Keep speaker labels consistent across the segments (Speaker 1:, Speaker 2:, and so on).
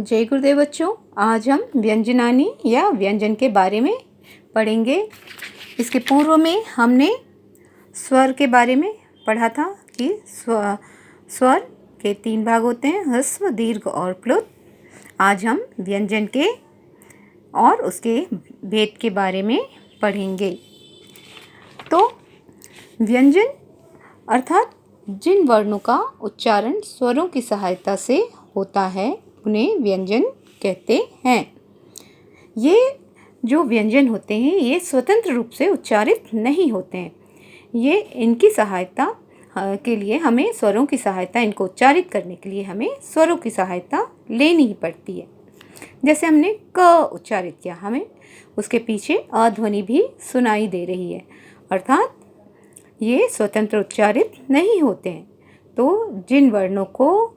Speaker 1: जय गुरुदेव बच्चों। आज हम व्यंजनानी या व्यंजन के बारे में पढ़ेंगे। इसके पूर्व में हमने स्वर के बारे में पढ़ा था कि स्वर के 3 भाग होते हैं, ह्रस्व, दीर्घ और प्लुत। आज हम व्यंजन के और उसके भेद के बारे में पढ़ेंगे। तो व्यंजन अर्थात जिन वर्णों का उच्चारण स्वरों की सहायता से होता है उन्हें व्यंजन कहते हैं। ये जो व्यंजन होते हैं ये स्वतंत्र रूप से उच्चारित नहीं होते हैं। ये इनकी सहायता के लिए हमें स्वरों की सहायता, इनको उच्चारित करने के लिए हमें स्वरों की सहायता लेनी ही पड़ती है। जैसे हमने क उच्चारित किया, हमें उसके पीछे अ ध्वनि भी सुनाई दे रही है, अर्थात ये स्वतंत्र उच्चारित नहीं होते हैं। तो जिन वर्णों को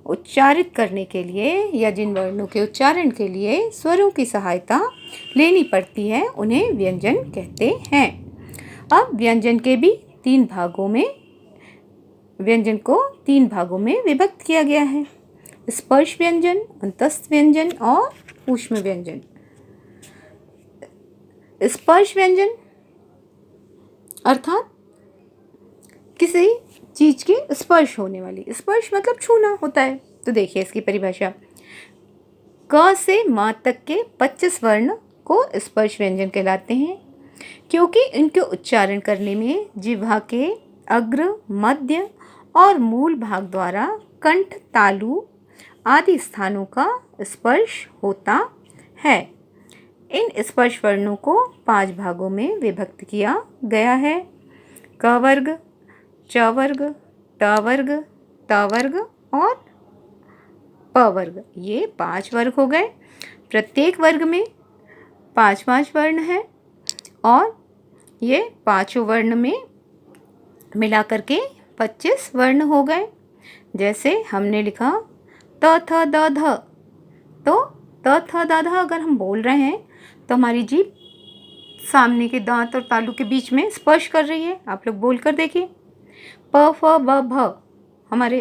Speaker 1: उच्चारित करने के लिए या जिन वर्णों के उच्चारण के लिए स्वरों की सहायता लेनी पड़ती है उन्हें व्यंजन कहते हैं। अब व्यंजन के भी 3 भागों में व्यंजन को 3 भागों में विभक्त किया गया है: स्पर्श व्यंजन, अंतस्थ व्यंजन और ऊष्म व्यंजन। स्पर्श व्यंजन अर्थात किसी चीज के स्पर्श होने वाली, स्पर्श मतलब छूना होता है। तो देखिए इसकी परिभाषा, क से मां तक के 25 वर्ण को स्पर्श व्यंजन कहलाते हैं, क्योंकि इनके उच्चारण करने में जिह्वा के अग्र, मध्य और मूल भाग द्वारा कंठ, तालु आदि स्थानों का स्पर्श होता है। इन स्पर्श वर्णों को 5 भागों में विभक्त किया गया है: क वर्ग, च वर्ग, ट वर्ग, त वर्ग और प वर्ग। ये 5 वर्ग हो गए। प्रत्येक वर्ग में 5-5 वर्ण हैं और ये 5 वर्ण में मिलाकर के 25 वर्ण हो गए। जैसे हमने लिखा त थ द ध, तो त थ द ध अगर हम बोल रहे हैं तो हमारी जीभ सामने के दांत और तालू के बीच में स्पर्श कर रही है। आप लोग बोल कर देखिए, प फ ब भ हमारे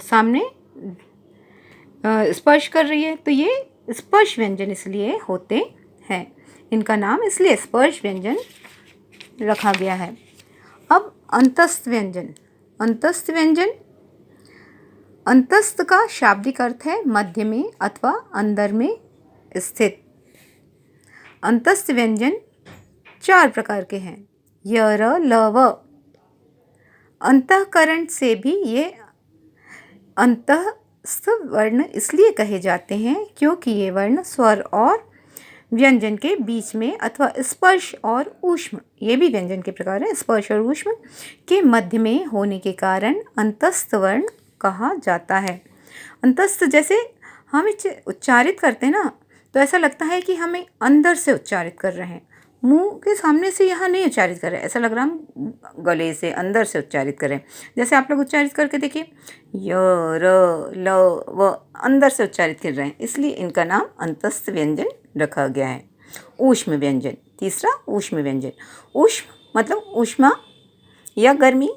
Speaker 1: सामने स्पर्श कर रही है। तो ये स्पर्श व्यंजन इसलिए होते हैं, इनका नाम इसलिए स्पर्श व्यंजन रखा गया है। अब अंतस्थ व्यंजन। अंतस्थ व्यंजन, अंतस्थ का शाब्दिक अर्थ है मध्य में अथवा अंदर में स्थित। अंतस्थ व्यंजन 4 प्रकार के हैं: य, र, ल, व। अंतःकरण से भी ये अंतस्थ वर्ण इसलिए कहे जाते हैं क्योंकि ये वर्ण स्वर और व्यंजन के बीच में अथवा स्पर्श और ऊष्म, ये भी व्यंजन के प्रकार हैं, स्पर्श और ऊष्म के मध्य में होने के कारण अंतस्थ वर्ण कहा जाता है। अंतस्थ जैसे हम उच्चारित करते हैं ना, तो ऐसा लगता है कि हमें अंदर से उच्चारित कर रहे हैं, मुंह के सामने से यहाँ नहीं उच्चारित कर रहे हैं, ऐसा लग रहा हम गले से अंदर से उच्चारित कर रहे हैं। जैसे आप लोग उच्चारित करके देखिए, य, र, ल, व, अंदर से उच्चारित कर रहे हैं, इसलिए इनका नाम अंतस्थ व्यंजन रखा गया है। ऊष्म व्यंजन, तीसरा ऊष्म व्यंजन। ऊष्म मतलब ऊष्मा या गर्मी,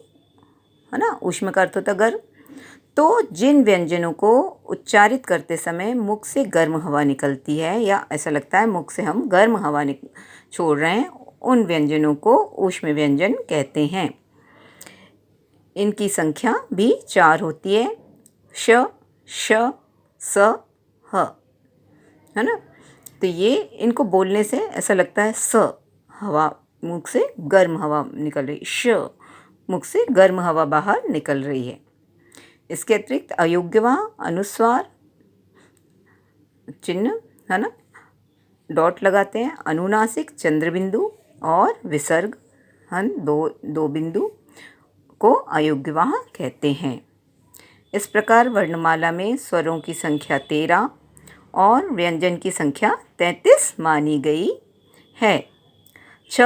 Speaker 1: है ना। ऊष्म का अर्थ होता गर्म। तो जिन व्यंजनों को उच्चारित करते समय मुख से गर्म हवा निकलती है या ऐसा लगता है मुख से हम गर्म हवा छोड़ रहे हैं, उन व्यंजनों को ऊष्म व्यंजन कहते हैं। इनकी संख्या भी 4 होती है: श, श, स, ह, है ना। तो ये इनको बोलने से ऐसा लगता है स, हवा मुख से गर्म हवा निकल रही, श, मुख से गर्म हवा बाहर निकल रही है। इसके अतिरिक्त अयोग्यवा, अनुस्वार चिन्ह, है ना, डॉट लगाते हैं, अनुनासिक, चंद्रबिंदु और विसर्ग, हन दो बिंदु को अयोग्यवाह कहते हैं। इस प्रकार वर्णमाला में स्वरों की संख्या 13 और व्यंजन की संख्या 33 मानी गई है। छ,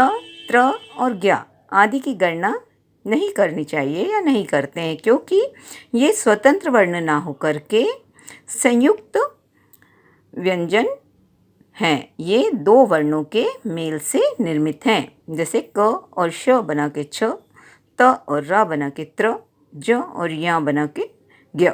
Speaker 1: त्र और ज्ञा आदि की गणना नहीं करनी चाहिए या नहीं करते हैं, क्योंकि ये स्वतंत्र वर्ण ना होकर के संयुक्त व्यंजन हैं। ये 2 वर्णों के मेल से निर्मित हैं। जैसे क और श बना के छ, त और र बना के त्र, ज और या बना के ज्ञ।